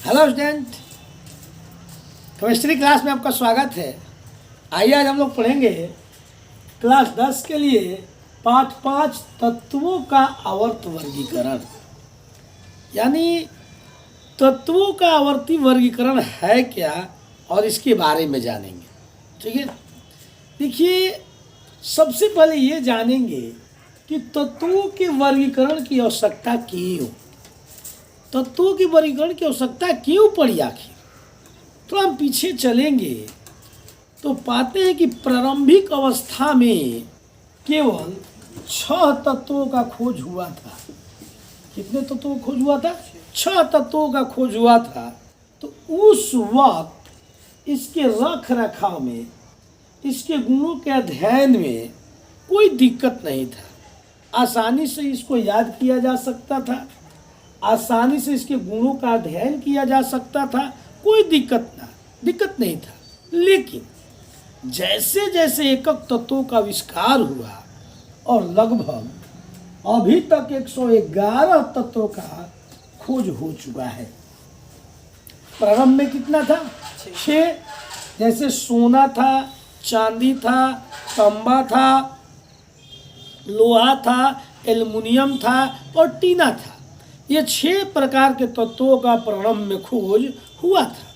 Hello student, chemistry class में आपका स्वागत है। आइए आज हम लोग पढ़ेंगे क्लास 10 के लिए पाठ 5 तत्वों का आवर्त वर्गीकरण। यानी तत्वों का आवर्ती वर्गीकरण है क्या और इसके बारे में जानेंगे। ठीक है, देखिए सबसे पहले ये जानेंगे कि तत्वों के वर्गीकरण की आवश्यकता क्यों, तत्वों की वर्गीकरण की आवश्यकता क्यों पड़ी आखिर। तो हम पीछे चलेंगे तो पाते हैं कि प्रारंभिक अवस्था में केवल 6 तत्वों का खोज हुआ था। कितने तत्वों का खोज हुआ था? 6 तत्वों का खोज हुआ था। तो उस वक्त इसके रख रखाव में, इसके गुणों के अध्ययन में कोई दिक्कत नहीं था। आसानी से इसको याद किया जा सकता था, आसानी से इसके गुणों का अध्ययन किया जा सकता था, कोई दिक्कत नहीं था। लेकिन जैसे जैसे एकक तत्वों का आविष्कार हुआ और लगभग अभी तक 111 तत्वों का खोज हो चुका है। प्रारंभ में कितना था? 6। जैसे सोना था, चांदी था, तांबा था, लोहा था, एल्युमिनियम था और टीना था। ये 6 प्रकार के तत्वों का प्रारंभ में खोज हुआ था।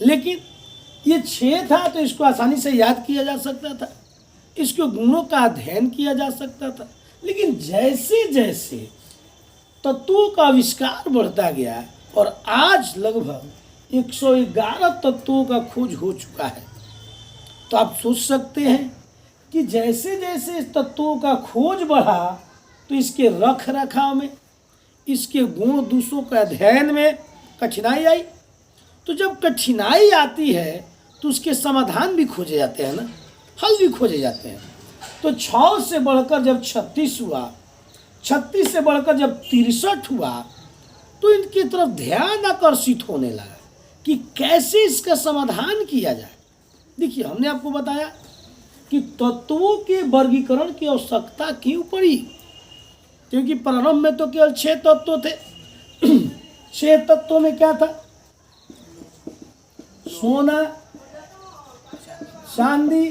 लेकिन ये 6 था तो इसको आसानी से याद किया जा सकता था, इसके गुणों का अध्ययन किया जा सकता था। लेकिन जैसे जैसे तत्वों का आविष्कार बढ़ता गया और आज लगभग 111 तत्वों का खोज हो चुका है, तो आप सोच सकते हैं कि जैसे जैसे इस तत्वों का खोज बढ़ा तो इसके रख रखाव में, इसके गुण दोषों के अध्ययन में कठिनाई आई। तो जब कठिनाई आती है तो उसके समाधान भी खोजे जाते हैं ना, हल भी खोजे जाते हैं। तो 6 से बढ़कर जब 36 हुआ, 36 से बढ़कर जब 63 हुआ, तो इनकी तरफ ध्यान आकर्षित होने लगा कि कैसे इसका समाधान किया जाए। देखिए हमने आपको बताया कि तत्वों के वर्गीकरण की आवश्यकता क्यों पड़ी, क्योंकि प्रारंभ में तो केवल 6 तत्व थे। 6 तत्वों में क्या था? सोना, चांदी,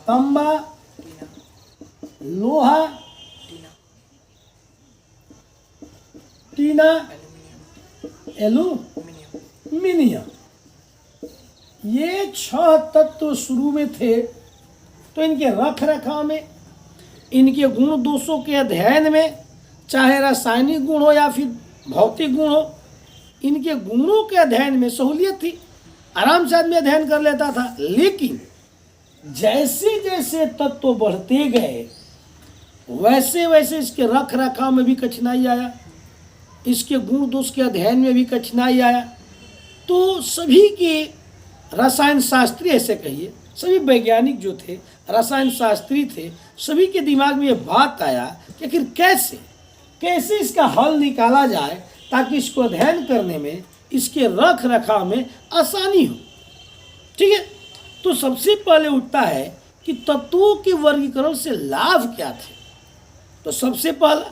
तांबा, लोहा, टीना, एल्युमिनियम। ये 6 तत्व शुरू में थे। तो इनके रख रखाव में, इनके गुण दोषों के अध्ययन में, चाहे रासायनिक गुण हो या फिर भौतिक गुण हो, इनके गुणों के अध्ययन में सहूलियत थी, आराम से आदमी अध्ययन कर लेता था। लेकिन जैसे जैसे तत्व बढ़ते गए वैसे वैसे इसके रख रखाव में भी कठिनाई आया, इसके गुण दोष के अध्ययन में भी कठिनाई आया। तो सभी के रसायन शास्त्री, ऐसे कहिए सभी वैज्ञानिक जो थे, रसायन शास्त्री थे, सभी के दिमाग में ये बात आया कि आखिर कैसे इसका हल निकाला जाए ताकि इसको अध्ययन करने में, इसके रख रखाव में आसानी हो। ठीक है, तो सबसे पहले उठता है कि तत्वों के वर्गीकरण से लाभ क्या थे। तो सबसे पहला,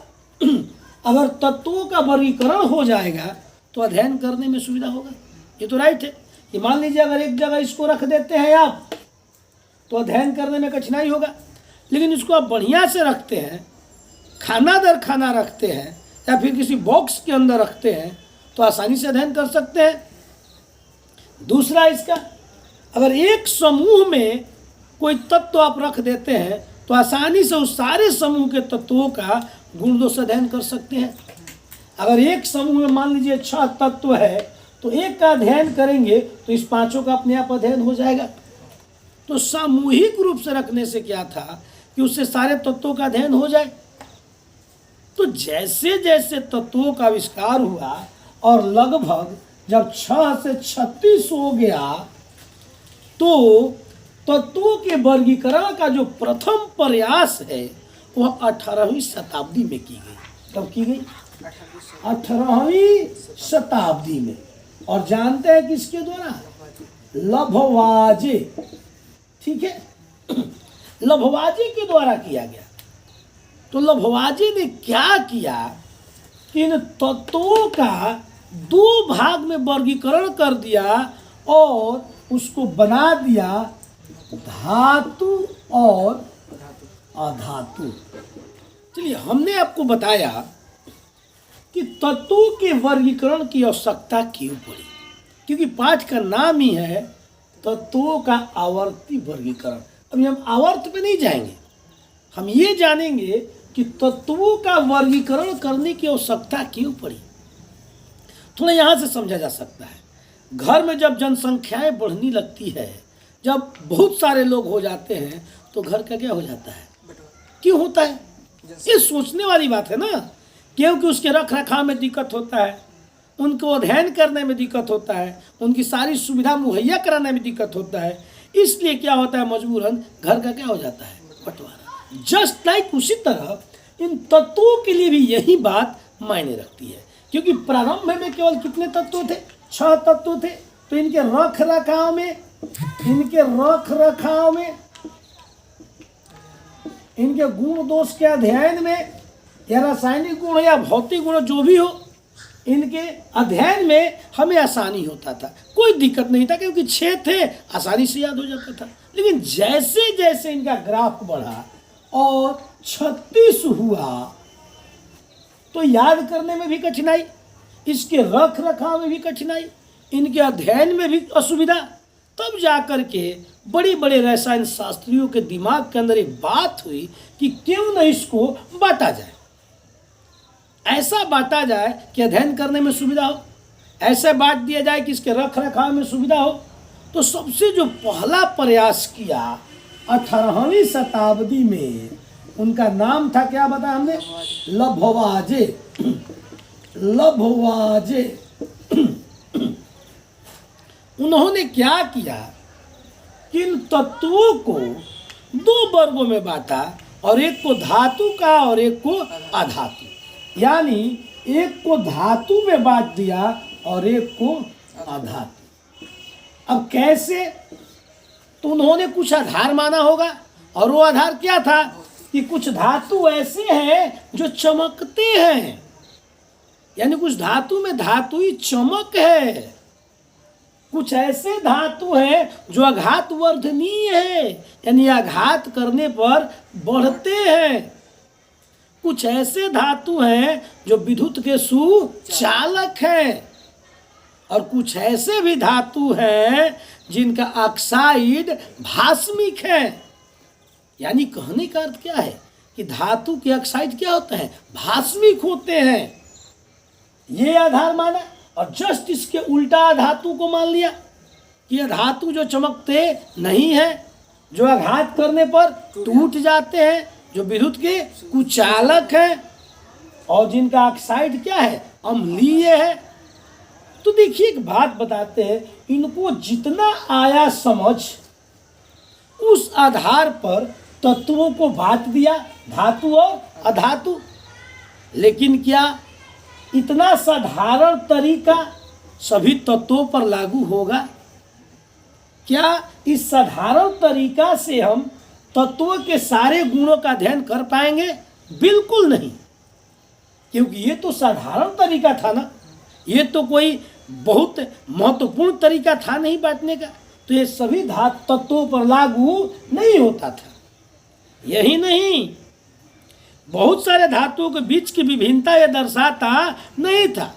अगर तत्वों का वर्गीकरण हो जाएगा तो अध्ययन करने में सुविधा होगा। ये तो राइट है कि मान लीजिए अगर एक जगह इसको रख देते हैं आप तो अध्ययन करने में कठिनाई होगा। लेकिन इसको आप बढ़िया से रखते हैं, खाना दर खाना रखते हैं या फिर किसी बॉक्स के अंदर रखते हैं तो आसानी से अध्ययन कर सकते हैं। दूसरा, इसका अगर एक समूह में कोई तत्व आप रख देते हैं तो आसानी से उस सारे समूह के तत्वों का गुण दोष अध्ययन कर सकते हैं। अगर एक समूह में मान लीजिए 6 तत्व है तो एक का अध्ययन करेंगे तो इस 5 का अपने आप अध्ययन हो जाएगा। तो सामूहिक रूप से रखने से क्या था कि उससे सारे तत्वों का अध्ययन हो जाए। तो जैसे जैसे तत्वों का आविष्कार हुआ और लगभग जब 6 से 36 हो गया तो तत्वों के वर्गीकरण का जो प्रथम प्रयास है वह 18वीं शताब्दी में की गई। कब की गई? 18वीं शताब्दी में। और जानते हैं किसके द्वारा? लभवाजे। ठीक है, लभवाजे के द्वारा किया गया। तो लभवाजे ने क्या किया कि इन तत्वों का दो भाग में वर्गीकरण कर दिया और उसको बना दिया धातु और अधातु। चलिए, हमने आपको बताया कि तत्वों के वर्गीकरण की आवश्यकता क्यों पड़ी, क्योंकि पाठ का नाम ही है तत्वों का आवर्ती वर्गीकरण। अभी हम आवर्त पे नहीं जाएंगे, हम ये जानेंगे कि तत्वों का वर्गीकरण करने की आवश्यकता क्यों पड़ी। थोड़ा यहाँ से समझा जा सकता है। घर में जब जनसंख्याएं बढ़ने लगती है, जब बहुत सारे लोग हो जाते हैं, तो घर का क्या हो जाता है, क्यों होता है? ये सोचने वाली बात है ना, क्योंकि उसके रख रखाव में दिक्कत होता है, उनको अध्ययन करने में दिक्कत होता है, उनकी सारी सुविधा मुहैया कराने में दिक्कत होता है। इसलिए क्या होता है, मजबूरन घर का क्या हो जाता है, बंटवारा। जस्ट लाइक उसी तरह इन तत्वों के लिए भी यही बात मायने रखती है, क्योंकि प्रारंभ में केवल कितने तत्व थे, 6 तत्व थे। तो इनके रख रखाव में, इनके गुण दोष के अध्ययन में, या रासायनिक गुण या भौतिक गुण जो भी हो, इनके अध्ययन में हमें आसानी होता था, कोई दिक्कत नहीं था, क्योंकि 6 थे, आसानी से याद हो जाता था। लेकिन जैसे जैसे इनका ग्राफ बढ़ा और 36 हुआ, तो याद करने में भी कठिनाई, इसके रख रखाव में भी कठिनाई, इनके अध्ययन में भी असुविधा। तब जाकर के बड़े बड़े रसायन शास्त्रियों के दिमाग के अंदर एक बात हुई कि क्यों न इसको बांटा जाए, ऐसा बांटा जाए कि अध्ययन करने में सुविधा हो, ऐसे बांट दिया जाए कि इसके रख रखाव में सुविधा हो। तो सबसे जो पहला प्रयास किया 18वीं शताब्दी में, उनका नाम था, क्या बताया हमने, लभवाजे। उन्होंने क्या किया कि इन तत्वों को 2 वर्गों में बांटा, और एक को धातु का और एक को अधातु, यानी एक को धातु में बांट दिया और एक को अधातु। अब कैसे, तो उन्होंने कुछ आधार माना होगा, और वो आधार क्या था कि कुछ धातु ऐसे हैं जो चमकते हैं, यानी कुछ धातु में धातुई चमक है, कुछ ऐसे धातु हैं जो आघात वर्धनीय है, यानी आघात करने पर बढ़ते हैं, कुछ ऐसे धातु हैं जो विद्युत के सुचालक हैं, और कुछ ऐसे भी धातु हैं जिनका ऑक्साइड भास्मिक है। यानी कहने का अर्थ क्या है कि धातु के ऑक्साइड क्या होते हैं, भास्मिक होते हैं। ये आधार माना, और जस्ट इसके उल्टा धातु को मान लिया कि यह धातु जो चमकते नहीं है, जो आघात करने पर टूट जाते हैं, जो विद्युत के कुचालक हैं, और जिनका ऑक्साइड क्या है, अम्लीय है। तो देखिए, एक बात बताते हैं, इनको जितना आया समझ, उस आधार पर तत्वों को बांट दिया, धातु और अधातु। लेकिन क्या इतना साधारण तरीका सभी तत्वों पर लागू होगा? क्या इस साधारण तरीका से हम तत्वों के सारे गुणों का अध्ययन कर पाएंगे? बिल्कुल नहीं, क्योंकि ये तो साधारण तरीका था ना, ये तो कोई बहुत महत्वपूर्ण तरीका था नहीं बांटने का, तो ये सभी धातु तत्वों पर लागू नहीं होता था। यही नहीं, बहुत सारे धातुओं के बीच की विभिन्नता यह दर्शाता नहीं था।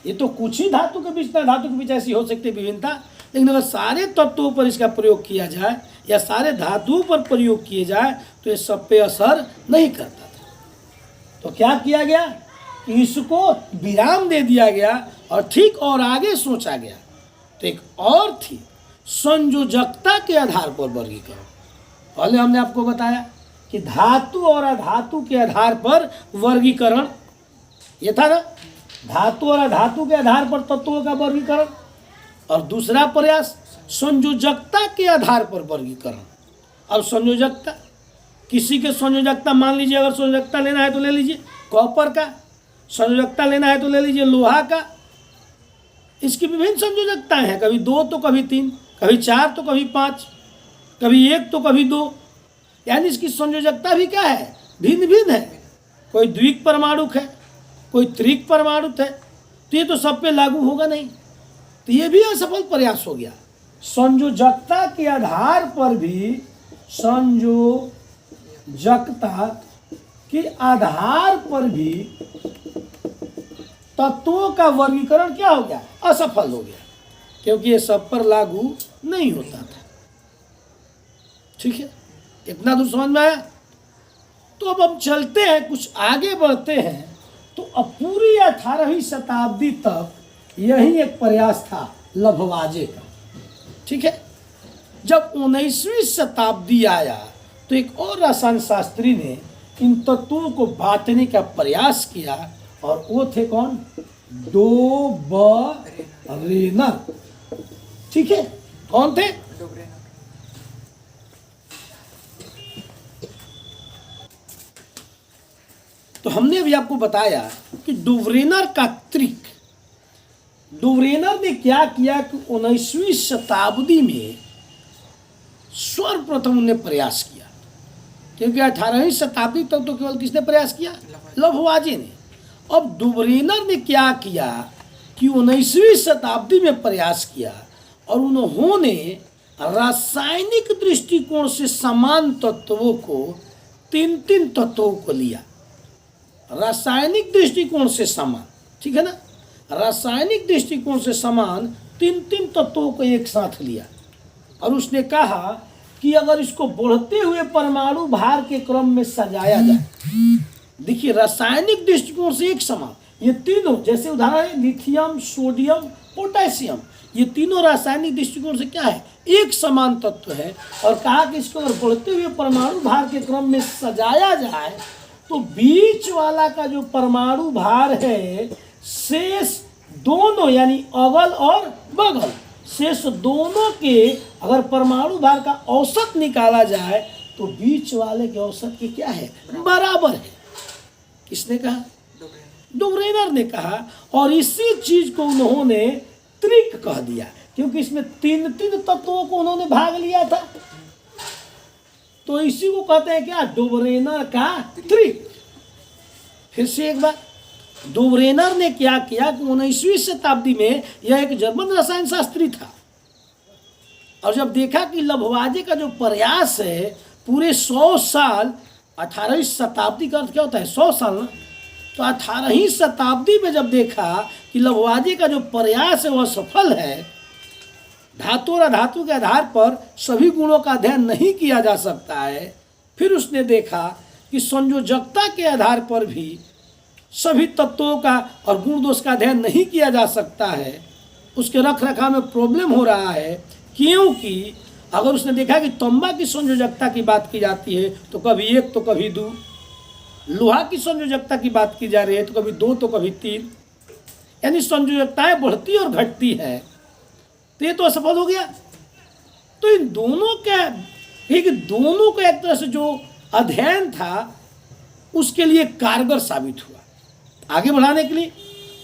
ये तो कुछ ही धातु के बीच, धातु के बीच ऐसी हो सकती है विभिन्नता, लेकिन अगर सारे तत्वों पर इसका प्रयोग किया जाए या सारे धातुओं पर प्रयोग किए जाए तो ये सब पे असर नहीं करता था। तो क्या किया गया कि इसको विराम दे दिया गया और ठीक और आगे सोचा गया। तो एक और थी संयोजकता के आधार पर वर्गीकरण। पहले हमने आपको बताया कि धातु और अधातु के आधार पर वर्गीकरण, ये था ना, धातु और अधातु के आधार पर तत्वों का वर्गीकरण। और दूसरा प्रयास संयोजकता के आधार पर वर्गीकरण। अब संयोजकता, किसी के संयोजकता मान लीजिए, अगर संयोजकता लेना है तो ले लीजिए कॉपर का, संयोजकता लेना है तो ले लीजिए लोहा का। इसकी विभिन्न संयोजकताएं हैं, कभी 2 तो कभी 3, कभी 4 तो कभी 5, कभी 1 तो कभी 2। यानी इसकी संयोजकता भी क्या है, भिन्न भिन्न है। कोई द्विक परमाणुक है, कोई त्रिक परमाणुक है, तो ये तो सब पे लागू होगा नहीं, तो ये भी असफल प्रयास हो गया। संयोजकता के आधार पर भी, संयोजकता के आधार पर भी तत्वों का वर्गीकरण क्या हो गया, असफल हो गया, क्योंकि ये सब पर लागू नहीं होता था। ठीक है, इतना दूर समझ में आया। तो अब हम चलते हैं, कुछ आगे बढ़ते हैं। तो अब पूरी 18वीं शताब्दी तक यही एक प्रयास था लभवाजे का। ठीक है, जब 19वीं शताब्दी आया तो एक और रसायन शास्त्री ने इन तत्वों को बांटने का प्रयास किया, और वो थे कौन, डोबरेनर। ठीक है, कौन थे, तो हमने अभी आपको बताया कि डुवरेनर का ट्रिक, डुवरेनर ने क्या किया कि 19वीं शताब्दी में सर्वप्रथम उन्होंने प्रयास किया, क्योंकि 18वीं शताब्दी तक तो केवल किसने प्रयास किया, लभवाजे ने। अब डुवरेनर ने क्या किया कि 19वीं शताब्दी में प्रयास किया, और उन्होंने रासायनिक दृष्टिकोण से समान तत्वों को, तीन तीन तत्वों को लिया, रासायनिक दृष्टिकोण से समान। ठीक है ना, रासायनिक दृष्टिकोण से समान तीन तीन तत्वों को एक साथ लिया, और उसने कहा कि अगर इसको बढ़ते हुए परमाणु भार के क्रम में सजाया जाए, देखिए रासायनिक दृष्टिकोण से एक समान, ये तीनों, जैसे उदाहरण है लिथियम, सोडियम, पोटेशियम, ये तीनों रासायनिक दृष्टिकोण से क्या है, एक समान तत्व है। और कहा कि इसको अगर बढ़ते हुए परमाणु भार के क्रम में सजाया जाए तो बीच वाला का जो परमाणु भार है, शेष दोनों यानी अगल और बगल, शेष दोनों के अगर परमाणु भार का औसत निकाला जाए तो बीच वाले के औसत के क्या है, बराबर है। किसने कहा, डुवरेनर ने कहा। और इसी चीज को उन्होंने त्रिक कह दिया, क्योंकि इसमें तीन तीन तत्वों को उन्होंने भाग लिया था, तो इसी को कहते हैं क्या, डुवरेनर का त्रिक। फिर से एक बार, डुवरेनर ने क्या किया कि 19वीं शताब्दी में यह एक जर्मन रसायन शास्त्री था, और जब देखा कि लभवाजे का जो प्रयास है पूरे 100 साल, 18वीं शताब्दी का अर्थ क्या होता है, 100 साल ना, तो 18वीं शताब्दी में जब देखा कि लभवाजे का जो प्रयास है वह सफल है, धातु और अधातु के आधार पर सभी गुणों का अध्ययन नहीं किया जा सकता है, फिर उसने देखा कि संयोजकता के आधार पर भी सभी तत्वों का और गुण दोष का अध्ययन नहीं किया जा सकता है, उसके रख रखाव में प्रॉब्लम हो रहा है। क्योंकि अगर उसने देखा कि तांबा की संयोजकता की बात की जाती है तो कभी एक तो कभी दो, लोहा की संयोजकता की बात की जा रही है तो कभी दो तो कभी तीन, यानी संयोजकताएं बढ़ती और घटती है, तो ये तो असफल हो गया। तो इन दोनों का दोनों का एक तरह से जो अध्ययन था उसके लिए कारगर साबित हुआ आगे बढ़ाने के लिए।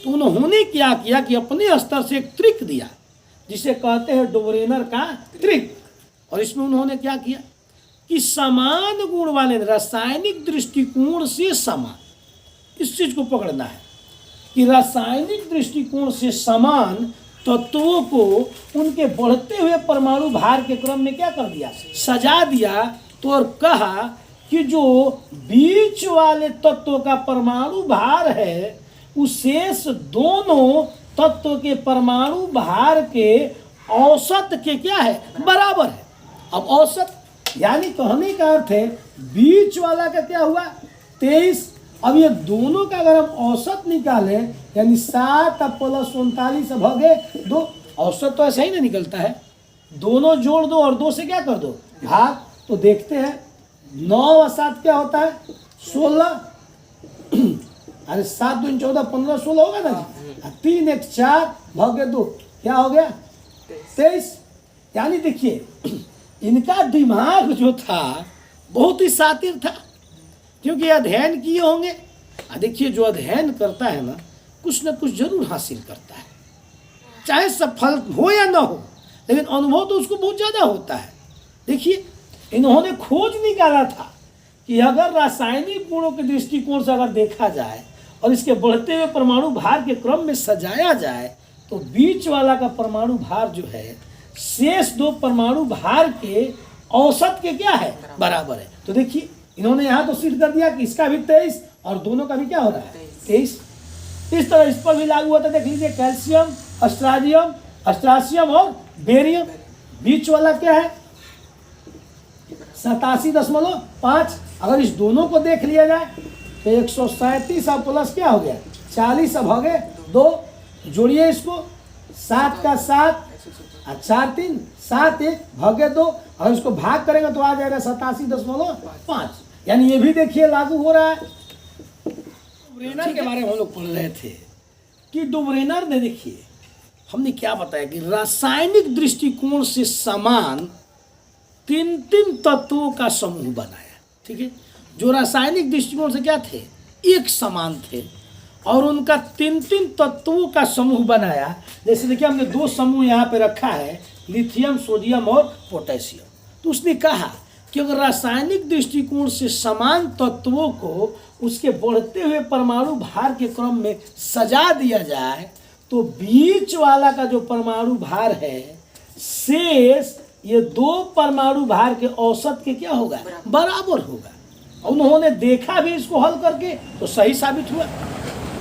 तो उन्होंने क्या किया कि अपने स्तर से एक ट्रिक दिया जिसे कहते हैं डुवरेनर का ट्रिक। और इसमें उन्होंने क्या किया कि समान गुण वाले रासायनिक दृष्टिकोण से समान, इस चीज को पकड़ना है कि रासायनिक दृष्टिकोण से समान तत्वों को उनके बढ़ते हुए परमाणु भार के क्रम में क्या कर दिया, सजा दिया। तो और कहा कि जो बीच वाले तत्वों का परमाणु भार है उस शेष दोनों तत्व के परमाणु भार के औसत के क्या है, बराबर है। अब औसत यानी कहने का अर्थ है बीच वाला का क्या हुआ 23। अब ये दोनों का अगर हम औसत निकालें यानी 7 + 39 भगे 2, औसत तो ऐसा ही नहीं निकलता है, दोनों जोड़ दो और 2 से क्या कर दो भाग। तो देखते हैं 9 और 7 क्या होता है 16, अरे 7 दूनी 14 15 16 होगा ना जी। 3 1 4 भागे 2 क्या हो गया 23। यानी देखिए इनका दिमाग जो था बहुत ही शातिर था क्योंकि अध्ययन किए होंगे। देखिए जो अध्ययन करता है ना कुछ जरूर हासिल करता है, चाहे सफल हो या ना हो, लेकिन अनुभव तो उसको बहुत ज़्यादा होता है। देखिए इन्होंने खोज निकाला था कि अगर रासायनिक गुणों के दृष्टिकोण से अगर देखा जाए और इसके बढ़ते हुए परमाणु भार के क्रम में सजाया जाए तो बीच वाला का परमाणु भार जो है शेष दो परमाणु भार के औसत के क्या है, बराबर है। तो देखिए इन्होंने यहाँ तो सिद्ध कर दिया कि इसका भी 23 और दोनों का भी क्या हो रहा है, 23। इस तरह इस पर भी लागू होता है। देख लीजिए कैल्शियम, अस्ट्रासियम और बेरियम, बीच वाला क्या है 87.5। अगर इस दोनों को देख लिया जाए तो 137 और प्लस क्या हो गया 40, अब हो गए 2, जोड़िए इसको 7 का 7 और 4 3 7 1 भागे 2, और इसको भाग करेंगे तो आ जाएगा 87.5। यानी ये भी देखिए लागू हो रहा है। डुब्रेनर के बारे में हम लोग पढ़ रहे थे कि डुब्रेनर ने देखिए हमने क्या बताया कि रासायनिक दृष्टिकोण से समान 3 तत्वों का समूह बनाया। ठीक है, जो रासायनिक दृष्टिकोण से क्या थे, एक समान थे, और उनका 3 तत्वों का समूह बनाया। जैसे देखिए हमने 2 समूह यहाँ पे रखा है, लिथियम, सोडियम और पोटेशियम। तो उसने कहा कि अगर रासायनिक दृष्टिकोण से समान तत्वों को उसके बढ़ते हुए परमाणु भार के क्रम में सजा दिया जाए तो बीच वाला का जो परमाणु भार है शेष ये 2 परमाणु भार के औसत के क्या होगा, बराबर होगा। उन्होंने देखा भी इसको हल करके तो सही साबित हुआ,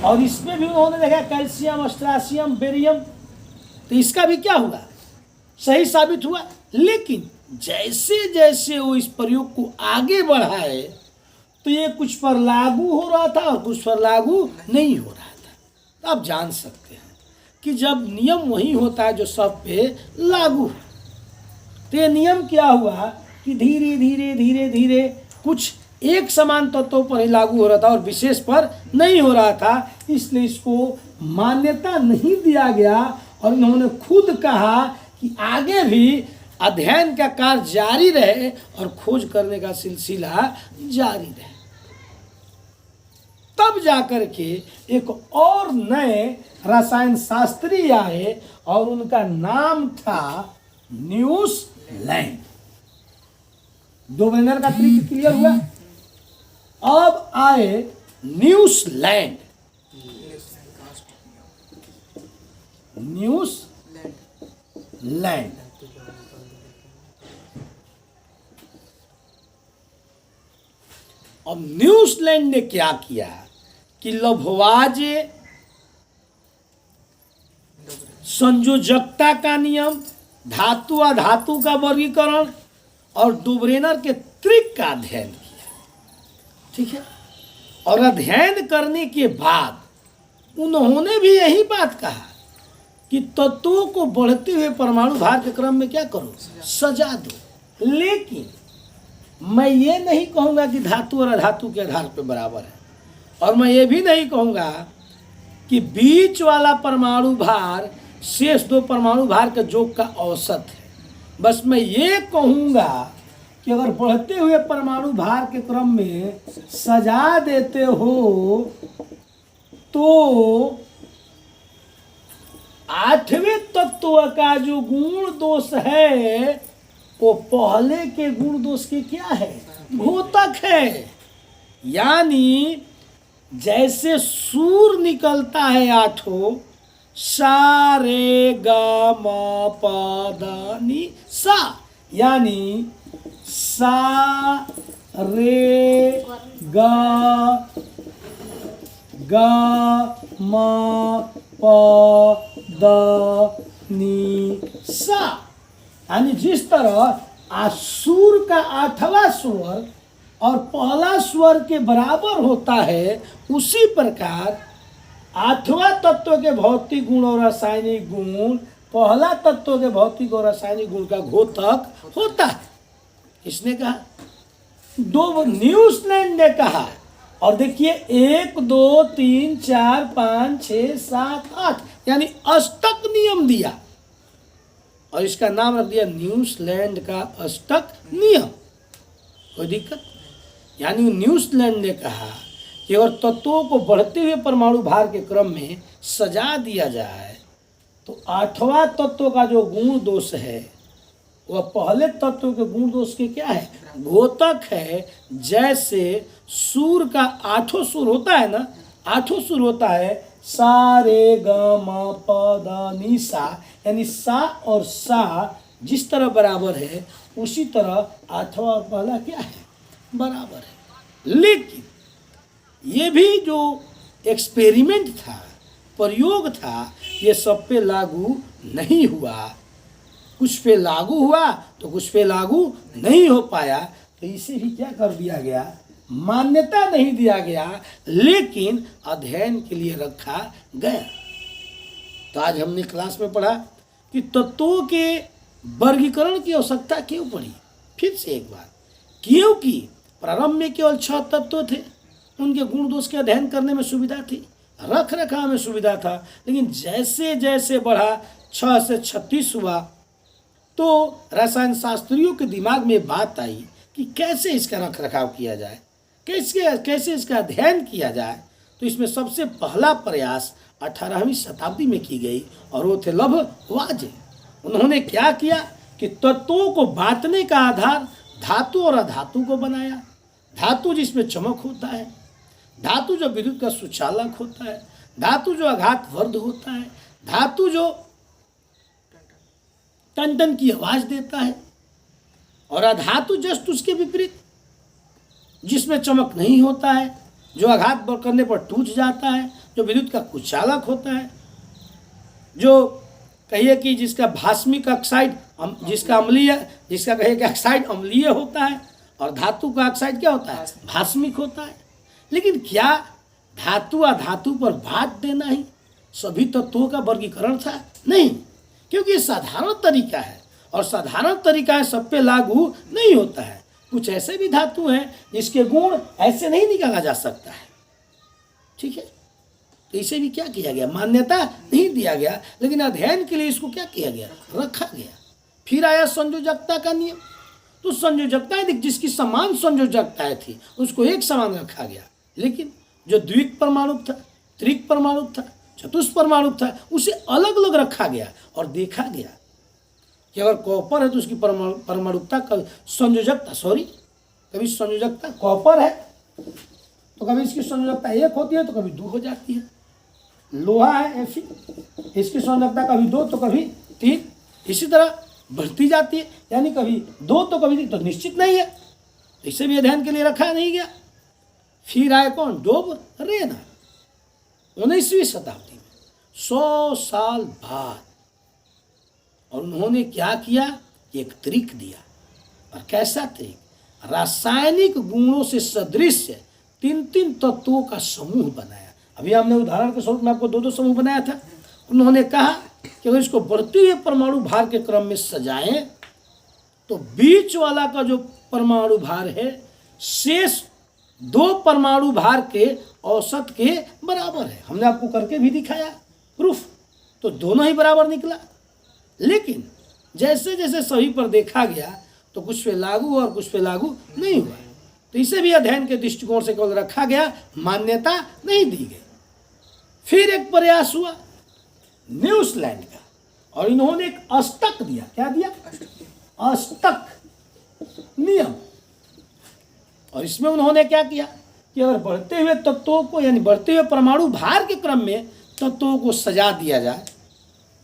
और इसमें भी उन्होंने देखा कैल्शियम, अस्ट्रासियम, बेरियम, तो इसका भी क्या हुआ, सही साबित हुआ। लेकिन जैसे जैसे वो इस प्रयोग को आगे बढ़ाए तो ये कुछ पर लागू हो रहा था और कुछ पर लागू नहीं हो रहा था। तो आप जान सकते हैं कि जब नियम वही होता है जो सब पे लागू है। तो ये नियम क्या हुआ कि धीरे धीरे धीरे धीरे कुछ एक समान तत्वों पर ही लागू हो रहा था और विशेष पर नहीं हो रहा था, इसलिए इसको मान्यता नहीं दिया गया। और इन्होंने खुद कहा कि आगे भी अध्ययन का कार्य जारी रहे और खोज करने का सिलसिला जारी रहे। तब जाकर के एक और नए रसायन शास्त्री आए और उनका नाम था न्यूसलैंड। डुब्रेनर का ट्रिक क्लियर हुआ। अब आए न्यूसलैंड। न्यूसलैंड अब न्यूसलैंड ने क्या किया कि लभवाजे संयोजकता का नियम, धातु अधातु का वर्गीकरण और डुब्रेनर के त्रिक का अध्ययन किया। ठीक है, और अध्ययन करने के बाद उन्होंने भी यही बात कहा कि तत्वों को बढ़ते हुए परमाणु भार के क्रम में क्या करो, सजा दो। लेकिन मैं ये नहीं कहूँगा कि धातु और अधातु के आधार पर बराबर है, और मैं ये भी नहीं कहूँगा कि बीच वाला परमाणु भार शेष 2 परमाणु भार के योग का औसत है। बस मैं ये कहूँगा कि अगर बढ़ते हुए परमाणु भार के क्रम में सजा देते हो तो 8वें तत्व का जो गुण दोष है वो पहले के गुण दोष के क्या है, घोतक है। यानी जैसे सूर निकलता है 8, सा रे गा मा पा धा नी सा, यानी सा रे गा मा पा दा नी सा, यानी जिस तरह आसुर का 8वां स्वर और पहला स्वर के बराबर होता है, उसी प्रकार 8वां तत्व के भौतिक गुण और रासायनिक गुण पहला तत्व के भौतिक और रासायनिक गुण का घोतक होता है। किसने कहा? न्यूसलैंड ने कहा। और देखिए 1 2 3 4 5 6 7 8 यानी अष्टक नियम दिया और इसका नाम रख दिया न्यूसलैंड का अष्टक नियम। कोई दिक्कत? यानी न्यूसलैंड ने कहा कि अगर तत्वों को बढ़ते हुए परमाणु भार के क्रम में सजा दिया जाए तो 8वां तत्व का जो गुण दोष है वह पहले तत्व के गुण दोष के क्या है, घोतक है। जैसे सूर का 8 सूर होता है ना, आठों सुर होता है सा रे ग म प द नि सा, यानी सा और सा जिस तरह बराबर है उसी तरह आठवां और पहला क्या है, बराबर है। लेकिन ये भी जो एक्सपेरिमेंट था, प्रयोग था, ये सब पे लागू नहीं हुआ। कुछ पे लागू हुआ तो कुछ पे लागू नहीं हो पाया, तो इसे भी क्या कर दिया गया, मान्यता नहीं दिया गया, लेकिन अध्ययन के लिए रखा गया। तो आज हमने क्लास में पढ़ा कि तत्वों के वर्गीकरण की आवश्यकता क्यों पड़ी। फिर से एक बार, क्योंकि प्रारंभ में केवल 6 तत्व थे, उनके गुण दोष के अध्ययन करने में सुविधा थी, रख रखाव में सुविधा था। लेकिन जैसे जैसे बढ़ा 6 से 36 हुआ, तो रसायन शास्त्रियों के दिमाग में बात आई कि कैसे इसका रख रखाव किया जाए, कैसे इसका अध्ययन किया जाए। तो इसमें सबसे पहला प्रयास 18वीं शताब्दी में की गई, और वो थे लभवाजे। उन्होंने क्या किया कि तत्वों को बांटने का आधार धातु और अधातु को बनाया। धातु जिसमें चमक होता है, धातु जो विद्युत का सुचालक होता है, धातु जो आघात वर्ध होता है, धातु जो टन टन की आवाज देता है, और अधातु जस्ट उसके विपरीत जिसमें चमक नहीं होता है, जो आघात करने पर टूट जाता है, जो विद्युत का कुचालक होता है, जो कहिए कि जिसका भास्मिक ऑक्साइड, जिसका कहिए कि ऑक्साइड अम्लीय होता है, और धातु का ऑक्साइड क्या होता है, भास्मिक होता है। लेकिन क्या धातु अधातु पर बांट देना ही सभी तत्वों का वर्गीकरण था? नहीं, क्योंकि ये साधारण तरीका है, और साधारण तरीका सब पे लागू नहीं होता है। कुछ ऐसे भी धातु हैं जिसके गुण ऐसे नहीं निकाला जा सकता है, ठीक है। तो इसे भी क्या किया गया, मान्यता नहीं दिया गया, लेकिन अध्ययन के लिए इसको क्या किया गया, रखा गया। फिर आया संयोजकता का नियम। तो संयोजकताएं, जिसकी समान संयोजकताएं थी उसको एक समान रखा गया, लेकिन जो द्विक परमाणु था, त्रिक परमाणु था, चतुष्परमाणु था, उसे अलग अलग रखा गया और देखा गया कि अगर कॉपर है तो उसकी परमाणुकता कभी संयोजकता कॉपर है तो कभी इसकी संयोजकता 1 होती है तो कभी 2 हो जाती है। लोहा है Fe, इसकी संयोजकता कभी 2 तो कभी 3, इसी तरह बढ़ती जाती है, यानी कभी 2 तो कभी 3, तो निश्चित नहीं है। इसे भी अध्ययन के लिए रखा नहीं गया। फिर आए कौन, डोब रेना, 19वीं शताब्दी में, 100 साल बाद, और उन्होंने क्या किया, एक त्रिक दिया। और कैसा त्रिक, रासायनिक गुणों से सदृश 3 तत्वों का समूह बनाया। अभी हमने उदाहरण के स्वरूप में आपको 2 समूह बनाया था। उन्होंने कहा कि अगर इसको बढ़ते हुए परमाणु भार के क्रम में सजाएं तो बीच वाला का जो परमाणु भार है शेष 2 परमाणु भार के औसत के बराबर है। हमने आपको करके भी दिखाया प्रूफ, तो दोनों ही बराबर निकला। लेकिन जैसे जैसे सभी पर देखा गया तो कुछ पे लागू और कुछ पे लागू नहीं हुआ। तो इसे भी अध्ययन के दृष्टिकोण से केवल रखा गया, मान्यता नहीं दी गई। फिर एक प्रयास हुआ न्यूजीलैंड का, और इन्होंने एक अष्टक दिया। क्या दिया, अष्टक नियम। और इसमें उन्होंने क्या किया कि अगर बढ़ते हुए तत्वों को, यानी बढ़ते हुए परमाणु भार के क्रम में तत्वों को सजा दिया जाए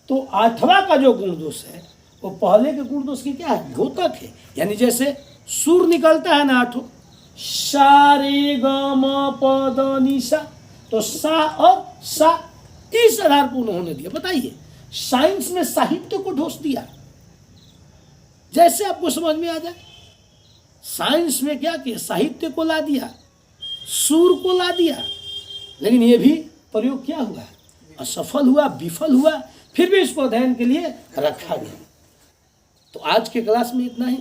तो 8वां का जो गुण दोष है वो पहले के गुण दोष की क्या है, द्योतक है। यानी जैसे सुर निकलता है ना 8, सा रे ग म प द नि सा, तो सा और सा इस आधार पर उन्होंने दिया। बताइए, साइंस में साहित्य को ढोस दिया, जैसे आपको समझ में आ जाए। साइंस में क्या किया, साहित्य को ला दिया, सुर को ला दिया, लेकिन ये भी प्रयोग क्या हुआ, असफल हुआ, विफल हुआ। फिर भी इसको अध्ययन के लिए रखा गया। तो आज के क्लास में इतना ही।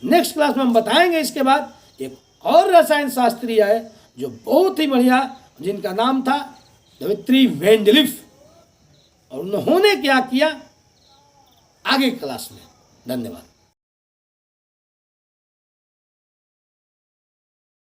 नेक्स्ट क्लास में हम बताएंगे इसके बाद एक और रसायन शास्त्री है जो बहुत ही बढ़िया, जिनका नाम था दिमित्री मेंडलीफ, और उन्होंने क्या किया आगे क्लास में। धन्यवाद।